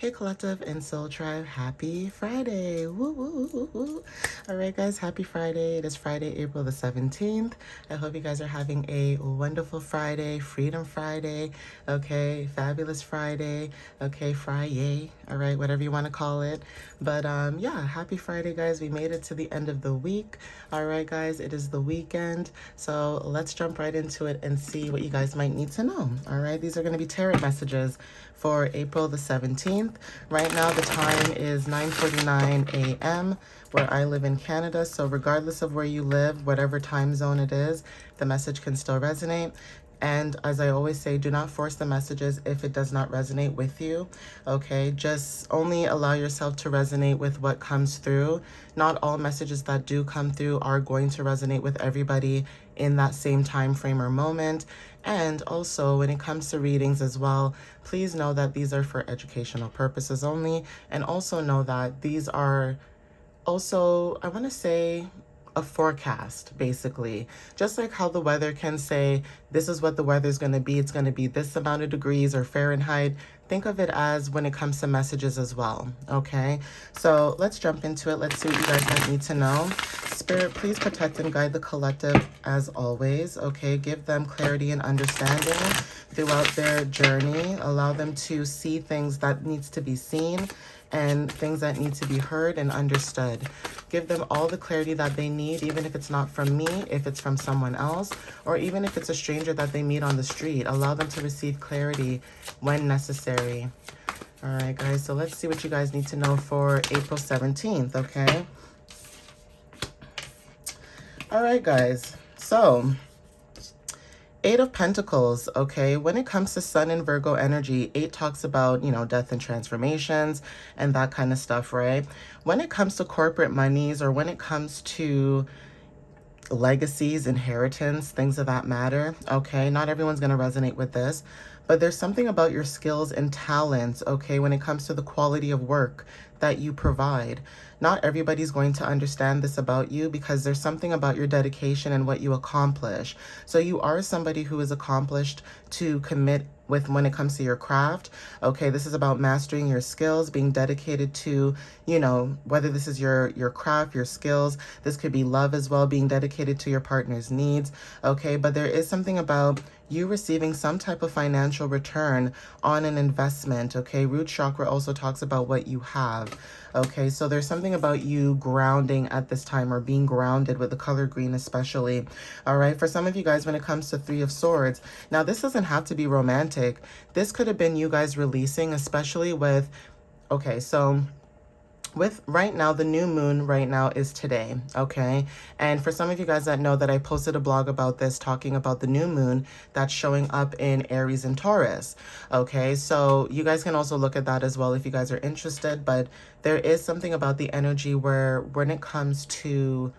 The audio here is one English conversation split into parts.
Hey Collective and Soul Tribe, happy Friday. Woo, woo, woo, woo. All right, guys, happy Friday. It is Friday, April the 17th. I hope you guys are having a wonderful Friday, Freedom Friday, okay, fabulous Friday, okay, Friyay, all right, whatever you want to call it. But yeah, happy Friday, guys. We made it to the end of the week. All right, guys, it is the weekend. So let's jump right into it and see what you guys might need to know. All right, these are going to be tarot messages for April the 17th. Right now, the time is 9:49 a.m. where I live in Canada. So regardless of where you live, whatever time zone it is, the message can still resonate. And as I always say, do not force the messages if it does not resonate with you. Okay, just only allow yourself to resonate with what comes through. Not all messages that do come through are going to resonate with everybody in that same time frame or moment. And also, when it comes to readings as well, please know that these are for educational purposes only. And also know that these are also, I want to say, a forecast, basically. Just like how the weather can say, this is what the weather is going to be. It's going to be this amount of degrees or Fahrenheit. Think of it as when it comes to messages as well, okay? So let's jump into it. Let's see what you guys might need to know. Spirit, please protect and guide the collective as always, okay? Give them clarity and understanding throughout their journey. Allow them to see things that needs to be seen and things that need to be heard and understood. Give them all the clarity that they need, even if it's not from me, if it's from someone else, or even if it's a stranger that they meet on the street. Allow them to receive clarity when necessary. All right, guys, so let's see what you guys need to know for April 17th, okay? All right, guys, so Eight of Pentacles, okay? When it comes to Sun and Virgo energy, 8 talks about, death and transformations and that kind of stuff, right? When it comes to corporate monies or when it comes to legacies, inheritance, things of that matter, okay? Not everyone's going to resonate with this, but there's something about your skills and talents, okay, when it comes to the quality of work that you provide. Not everybody's going to understand this about you because there's something about your dedication and what you accomplish. So you are somebody who is accomplished to commit with when it comes to your craft. Okay, this is about mastering your skills, being dedicated to, whether this is your craft, your skills. This could be love as well, being dedicated to your partner's needs. Okay, but there is something about you receiving some type of financial return on an investment, okay? Root chakra also talks about what you have, okay? So there's something about you grounding at this time or being grounded with the color green especially, all right? For some of you guys, when it comes to Three of Swords, now this doesn't have to be romantic. This could have been you guys releasing, especially with, okay, so with right now, the new moon right now is today, okay? And for some of you guys that know that I posted a blog about this, talking about the new moon that's showing up in Aries and Taurus, okay? So you guys can also look at that as well if you guys are interested, but there is something about the energy where when it comes to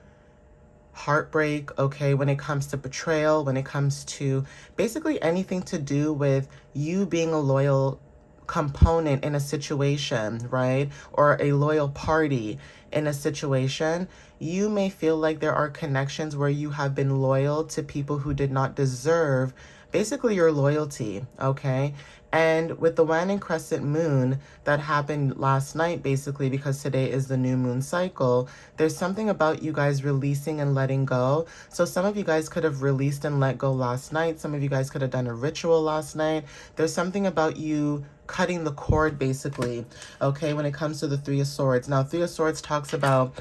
heartbreak, okay, when it comes to betrayal, when it comes to basically anything to do with you being a loyal component in a situation, right? Or a loyal party in a situation, you may feel like there are connections where you have been loyal to people who did not deserve basically your loyalty, okay? And with the waning crescent moon that happened last night, basically, because today is the new moon cycle, there's something about you guys releasing and letting go. So some of you guys could have released and let go last night. Some of you guys could have done a ritual last night. There's something about you cutting the cord, basically, okay, when it comes to the Three of Swords. Now, Three of Swords talks about,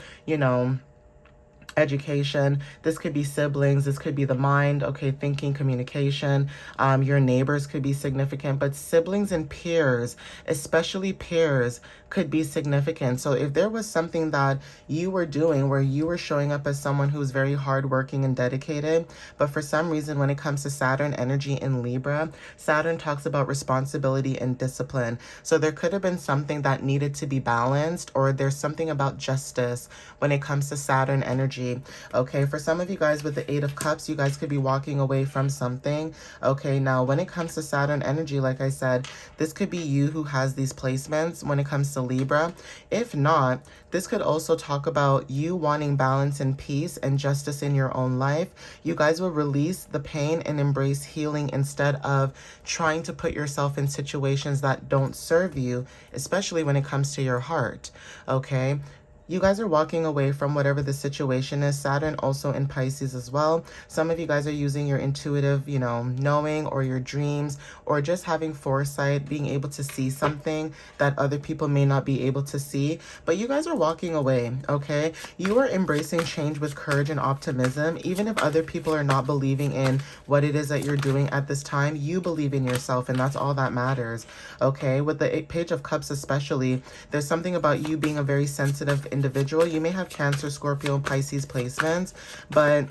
education. This could be siblings. This could be the mind, okay, thinking, communication. Your neighbors could be significant, but siblings and peers, especially peers, could be significant. So if there was something that you were doing where you were showing up as someone who's very hardworking and dedicated, but for some reason, when it comes to Saturn energy in Libra, Saturn talks about responsibility and discipline. So there could have been something that needed to be balanced, or there's something about justice when it comes to Saturn energy energy. Okay, for some of you guys with the Eight of Cups, you guys could be walking away from something. Okay, now when it comes to Saturn energy, like I said, this could be you who has these placements when it comes to Libra. If not, this could also talk about you wanting balance and peace and justice in your own life. You guys will release the pain and embrace healing instead of trying to put yourself in situations that don't serve you, especially when it comes to your heart. Okay, you guys are walking away from whatever the situation is. Saturn also in Pisces as well. Some of you guys are using your intuitive, knowing, or your dreams, or just having foresight, being able to see something that other people may not be able to see. But you guys are walking away, okay? You are embracing change with courage and optimism. Even if other people are not believing in what it is that you're doing at this time, you believe in yourself, and that's all that matters, okay? With the Page of Cups especially, there's something about you being a very sensitive individual. You may have Cancer, Scorpio, and Pisces placements, but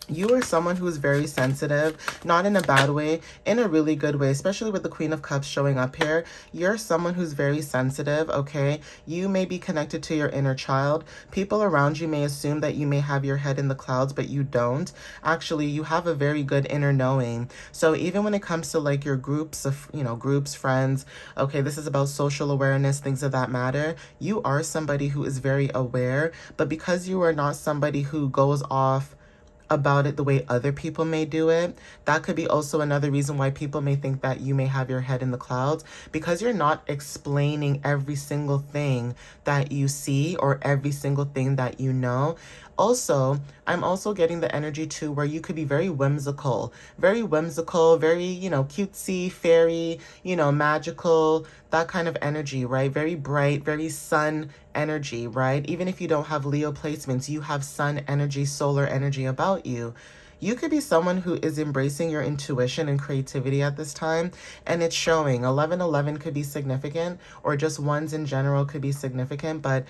you are someone who is very sensitive, not in a bad way, in a really good way, especially with the Queen of Cups showing up here. You're someone who's very sensitive, okay? You may be connected to your inner child. People around you may assume that you may have your head in the clouds, but you don't. Actually, you have a very good inner knowing. So even when it comes to like your groups of, groups, friends, okay, this is about social awareness, things of that matter. You are somebody who is very aware, but because you are not somebody who goes off about it the way other people may do it, that could be also another reason why people may think that you may have your head in the clouds, because you're not explaining every single thing that you see or every single thing that you know. Also, I'm also getting the energy too where you could be very whimsical, very, cutesy, fairy, magical, that kind of energy, right? Very bright, very sun energy, right? Even if you don't have Leo placements, you have sun energy, solar energy about you. You could be someone who is embracing your intuition and creativity at this time, and it's showing. 1111 could be significant, or just ones in general could be significant, but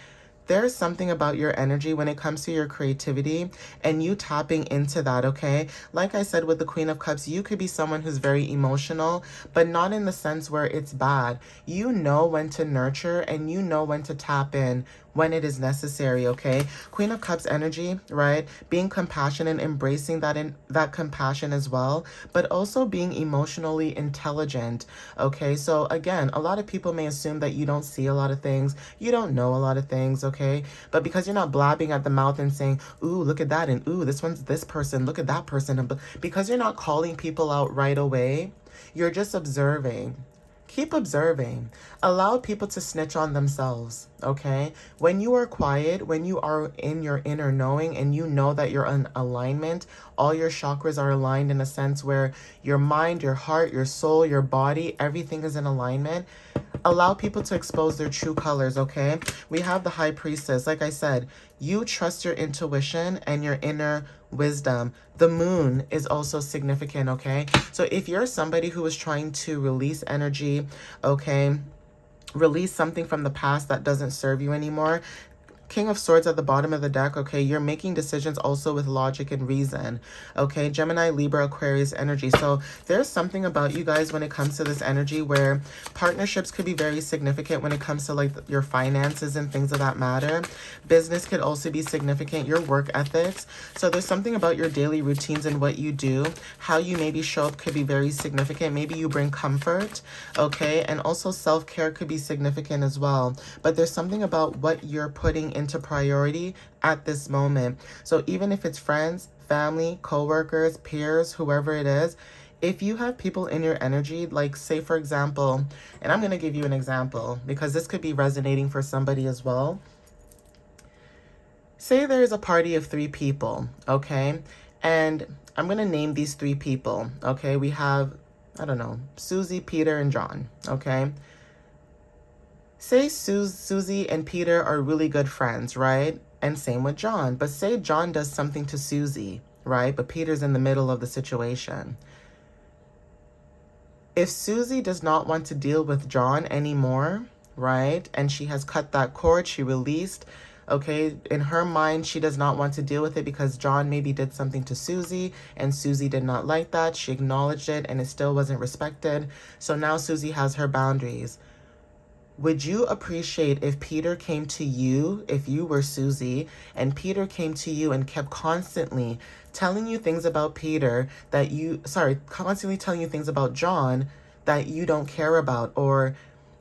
there's something about your energy when it comes to your creativity and you tapping into that, okay? Like I said with the Queen of Cups, you could be someone who's very emotional, but not in the sense where it's bad. You know when to nurture and you know when to tap in when it is necessary, okay? Queen of Cups energy, right? Being compassionate, embracing that compassion as well, but also being emotionally intelligent, okay? So again, a lot of people may assume that you don't see a lot of things, you don't know a lot of things, okay? But because you're not blabbing at the mouth and saying, ooh, look at that, and ooh, this one's this person, look at that person, and because you're not calling people out right away, you're just observing. Keep observing. Allow people to snitch on themselves, okay? When you are quiet, when you are in your inner knowing and you know that you're in alignment, all your chakras are aligned in a sense where your mind, your heart, your soul, your body, everything is in alignment. Allow people to expose their true colors, okay? We have the High Priestess. Like I said, you trust your intuition and your inner wisdom. The moon is also significant, okay? So if you're somebody who is trying to release energy, okay, release something from the past that doesn't serve you anymore, King of Swords at the bottom of the deck, okay, you're making decisions also with logic and reason, okay? Gemini, Libra, Aquarius energy. So there's something about you guys when it comes to this energy where partnerships could be very significant when it comes to like your finances and things of that matter. Business could also be significant, your work ethics. So there's something about your daily routines and what you do, how you maybe show up could be very significant. Maybe you bring comfort, okay? And also self-care could be significant as well. But there's something about what you're putting into priority at this moment. So even if it's friends, family, co-workers, peers, whoever it is, if you have people in your energy, like say for example, and I'm going to give you an example because this could be resonating for somebody as well. Say there's a party of 3 people, okay? And I'm going to name these 3 people, okay? We have, I don't know, Susie, Peter, and John, okay? Say Susie and Peter are really good friends, right? And same with John. But say John does something to Susie, right? But Peter's in the middle of the situation. If Susie does not want to deal with John anymore, right? And she has cut that cord, she released, okay? In her mind, she does not want to deal with it because John maybe did something to Susie and Susie did not like that. She acknowledged it and it still wasn't respected. So now Susie has her boundaries. Would you appreciate if Peter came to you, if you were Susie, and Peter came to you and kept constantly telling you things about Peter that you, sorry, constantly telling you things about John that you don't care about, or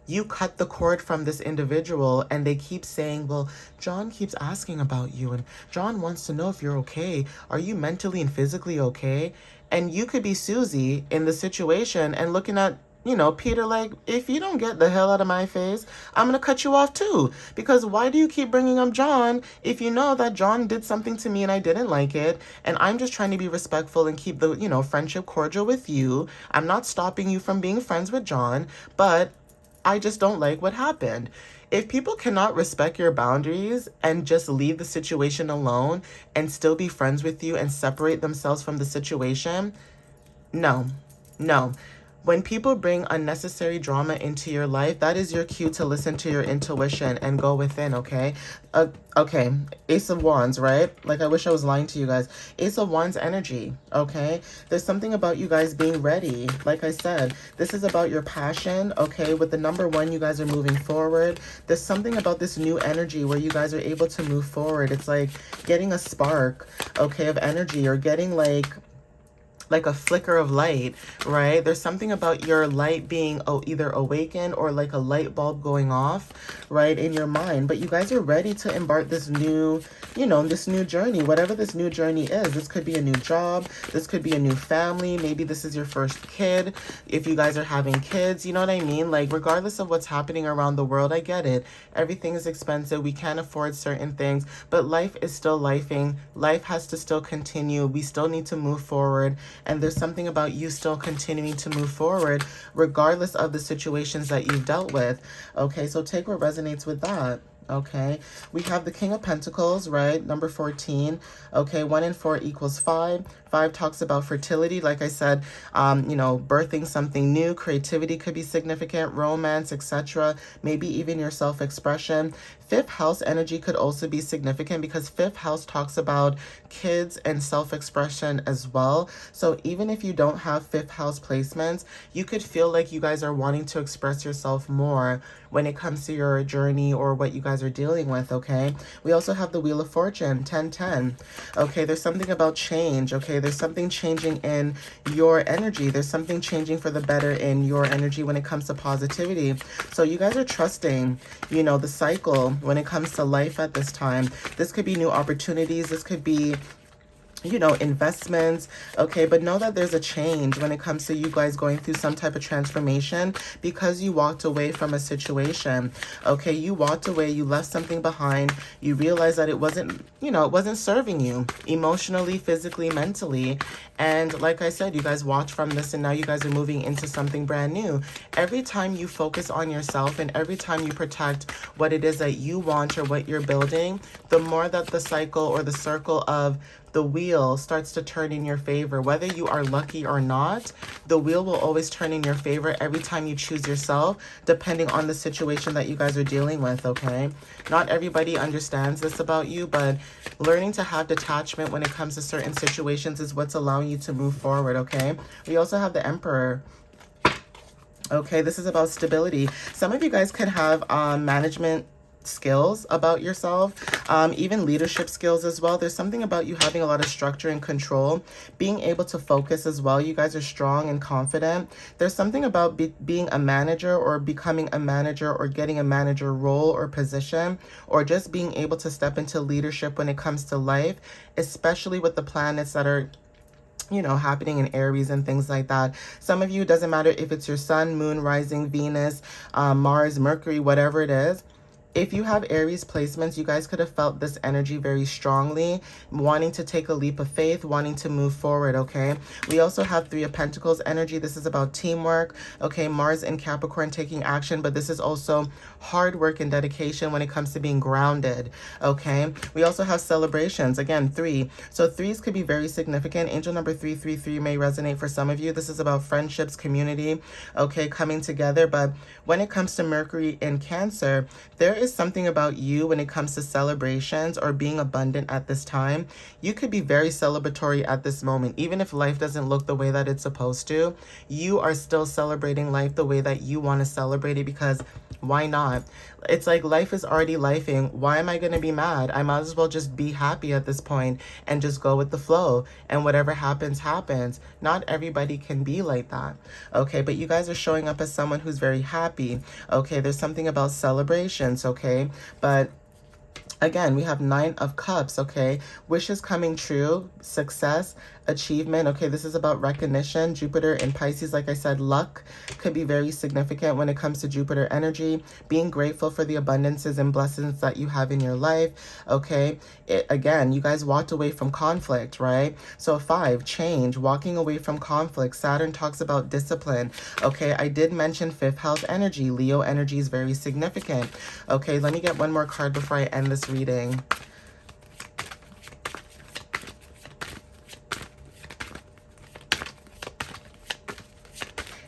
you cut the cord from this individual and they keep saying, well, John keeps asking about you and John wants to know if you're okay. Are you mentally and physically okay? And you could be Susie in the situation and looking at, Peter, like, if you don't get the hell out of my face, I'm going to cut you off too. Because why do you keep bringing up John if you know that John did something to me and I didn't like it? And I'm just trying to be respectful and keep the, friendship cordial with you. I'm not stopping you from being friends with John, but I just don't like what happened. If people cannot respect your boundaries and just leave the situation alone and still be friends with you and separate themselves from the situation, no, no. When people bring unnecessary drama into your life, that is your cue to listen to your intuition and go within, okay? Okay, Ace of Wands, right? Like, I wish I was lying to you guys. Ace of Wands energy, okay? There's something about you guys being ready. Like I said, this is about your passion, okay? With the number 1, you guys are moving forward. There's something about this new energy where you guys are able to move forward. It's like getting a spark, okay, of energy, or getting like a flicker of light, right? There's something about your light being either awakened or like a light bulb going off, right, in your mind. But you guys are ready to embark this new, this new journey, whatever this new journey is. This could be a new job. This could be a new family. Maybe this is your first kid. If you guys are having kids, you know what I mean? Like, regardless of what's happening around the world, I get it. Everything is expensive. We can't afford certain things, but life is still lifing. Life has to still continue. We still need to move forward. And there's something about you still continuing to move forward, regardless of the situations that you've dealt with. Okay, so take what resonates with that. Okay, we have the King of Pentacles, right? Number 14. Okay, 1 and 4 equals 5. 5 talks about fertility. Like I said, birthing something new. Creativity could be significant, romance, etc. Maybe even your self-expression. 5th house energy could also be significant because 5th house talks about kids and self-expression as well. So even if you don't have 5th house placements, you could feel like you guys are wanting to express yourself more when it comes to your journey or what you guys are dealing with, okay? We also have the Wheel of Fortune, 1010. Okay, there's something about change, okay? There's something changing in your energy. There's something changing for the better in your energy when it comes to positivity. So you guys are trusting, the cycle when it comes to life at this time. This could be new opportunities. This could be investments, okay? But know that there's a change when it comes to you guys going through some type of transformation because you walked away from a situation, okay? You walked away, you left something behind, you realized that it wasn't, it wasn't serving you emotionally, physically, mentally. And like I said, you guys walked from this and now you guys are moving into something brand new. Every time you focus on yourself and every time you protect what it is that you want or what you're building, the more that the cycle or the circle of the wheel starts to turn in your favor. Whether you are lucky or not, the wheel will always turn in your favor every time you choose yourself, depending on the situation that you guys are dealing with, okay? Not everybody understands this about you, but learning to have detachment when it comes to certain situations is what's allowing you to move forward, okay? We also have the Emperor. Okay, this is about stability. Some of you guys could have management skills about yourself, even leadership skills as well. There's something about you having a lot of structure and control, being able to focus as well. You guys are strong and confident. There's something about being a manager or becoming a manager or getting a manager role or position, or just being able to step into leadership when it comes to life, especially with the planets that are happening in Aries and things like that. Some of you, it doesn't matter if it's your sun, moon, rising, Venus, Mars, Mercury, whatever it is. If you have Aries placements, you guys could have felt this energy very strongly, wanting to take a leap of faith, wanting to move forward, okay? We also have 3 of Pentacles energy. This is about teamwork, okay? Mars in Capricorn taking action, but this is also hard work and dedication when it comes to being grounded, okay? We also have celebrations, again, 3. So 3s could be very significant. Angel number 333 may resonate for some of you. This is about friendships, community, okay, coming together. But when it comes to Mercury in Cancer, there is something about you when it comes to celebrations or being abundant at this time. You could be very celebratory at this moment. Even if life doesn't look the way that it's supposed to, you are still celebrating life the way that you want to celebrate it, because Why not? It's like life is already lifing. Why am I going to be mad? I might as well just be happy at this point and just go with the flow. And whatever happens, happens. Not everybody can be like that. Okay, but you guys are showing up as someone who's very happy. Okay, there's something about celebrations, okay? But again, we have Nine of Cups, okay? Wishes coming true, success, achievement, okay? This is about recognition. Jupiter in Pisces, like I said, luck could be very significant when it comes to Jupiter energy. Being grateful for the abundances and blessings that you have in your life, okay? Again, you guys walked away from conflict, right? So 5, change, walking away from conflict. Saturn talks about discipline, okay? I did mention 5th house energy. Leo energy is very significant. Okay, let me get one more card before I end this reading.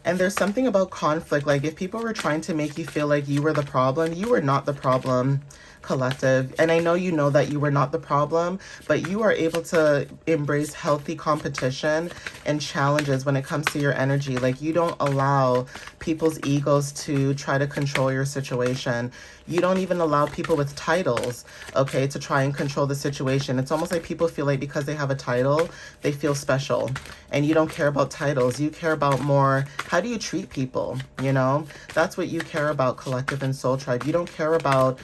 And there's something about conflict. Like if people were trying to make you feel like you were the problem, you were not the problem, collective. And I know you know that you were not the problem, but you are able to embrace healthy competition and challenges when it comes to your energy. Like you don't allow people's egos to try to control your situation. You don't even allow people with titles, okay, to try and control the situation. It's almost like people feel like because they have a title, they feel special. And you don't care about titles. You care about more, how do you treat people, you know? That's what you care about, collective and soul tribe. You don't care about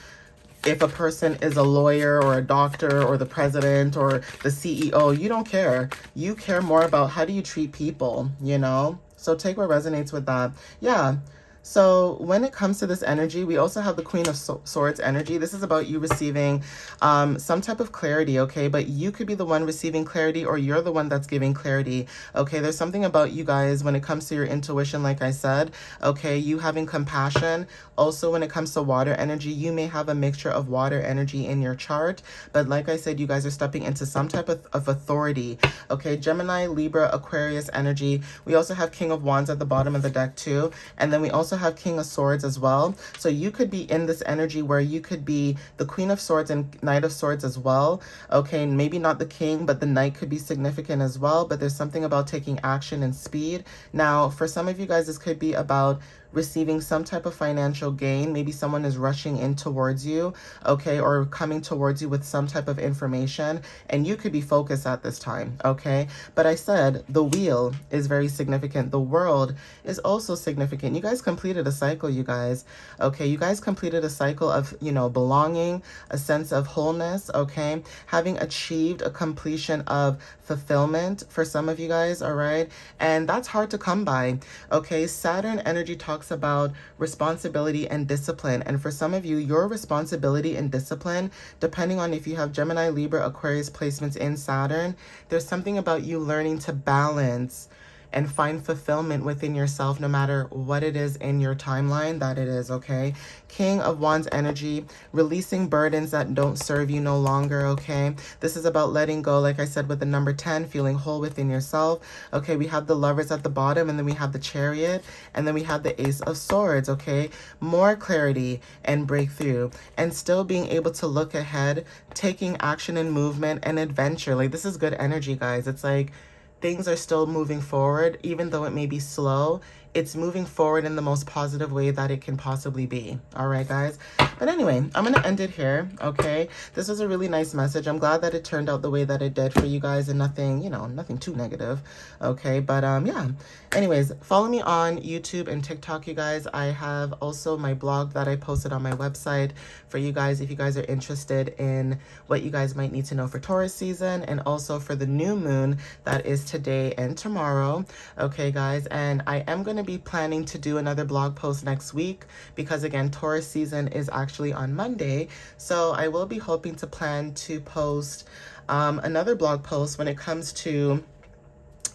if a person is a lawyer or a doctor or the president or the CEO. You don't care. You care more about how do you treat people, you know? So take what resonates with that. Yeah. So when it comes to this energy, we also have the Queen of Swords energy. This is about you receiving some type of clarity, okay? But you could be the one receiving clarity or you're the one that's giving clarity, okay? There's something about you guys when it comes to your intuition, like I said, okay? You having compassion. Also, when it comes to water energy, you may have a mixture of water energy in your chart. But like I said, you guys are stepping into some type of authority, okay? Gemini, Libra, Aquarius energy. We also have King of Wands at the bottom of the deck too. And then we also have King of Swords as well. So you could be in this energy where you could be the Queen of Swords and Knight of Swords as well. Okay, maybe not the King, but the Knight could be significant as well. But there's something about taking action and speed. Now, for some of you guys, this could be about receiving some type of financial gain. Maybe someone is rushing in towards you, okay, or coming towards you with some type of information, and you could be focused at this time, okay? But I said the wheel is very significant. The world is also significant. You guys completed a cycle, you guys, okay? You guys completed a cycle of, you know, belonging, a sense of wholeness, okay? Having achieved a completion of fulfillment for some of you guys, all right? And that's hard to come by, okay? Saturn energy talks about responsibility and discipline. And for some of you, your responsibility and discipline, depending on if you have Gemini, Libra, Aquarius placements in Saturn, there's something about you learning to balance and find fulfillment within yourself no matter what it is in your timeline that it is, okay? King of Wands energy, releasing burdens that don't serve you no longer, okay? This is about letting go, like I said, with the number 10, feeling whole within yourself. Okay, we have the Lovers at the bottom, and then we have the Chariot, and then we have the Ace of Swords, okay? More clarity and breakthrough, and still being able to look ahead, taking action and movement and adventure. Like, this is good energy, guys. It's like, things are still moving forward, even though it may be slow. It's moving forward in the most positive way that it can possibly be. All right, guys. But anyway, I'm going to end it here, okay? This was a really nice message. I'm glad that it turned out the way that it did for you guys and nothing, you know, nothing too negative, okay? But yeah. Anyways, follow me on YouTube and TikTok, you guys. I have also my blog that I posted on my website for you guys if you guys are interested in what you guys might need to know for Taurus season and also for the new moon that is today and tomorrow, okay, guys? And I am going to be planning to do another blog post next week because, again, Taurus season is actually on Monday. So I will be hoping to plan to post another blog post when it comes to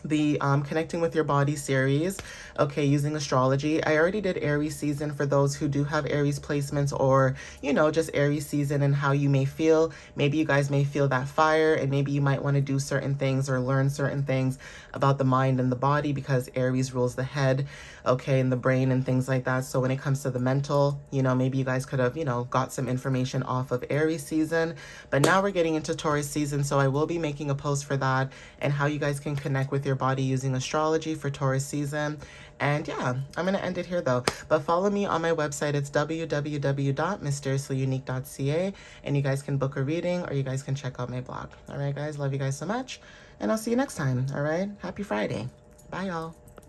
the Connecting with Your Body series, okay, using astrology. I already did Aries season for those who do have Aries placements or, you know, just Aries season and how you may feel. Maybe you guys may feel that fire and maybe you might want to do certain things or learn certain things about the mind and the body because Aries rules the head, okay, and the brain and things like that. So when it comes to the mental, you know, maybe you guys could have, you know, got some information off of Aries season. But now we're getting into Taurus season, so I will be making a post for that and how you guys can connect with your body using astrology for Taurus season. And yeah, I'm going to end it here though. But follow me on my website. It's www.mysteriouslyunique.ca. And you guys can book a reading or you guys can check out my blog. All right, guys. Love you guys so much. And I'll see you next time. All right. Happy Friday. Bye, y'all.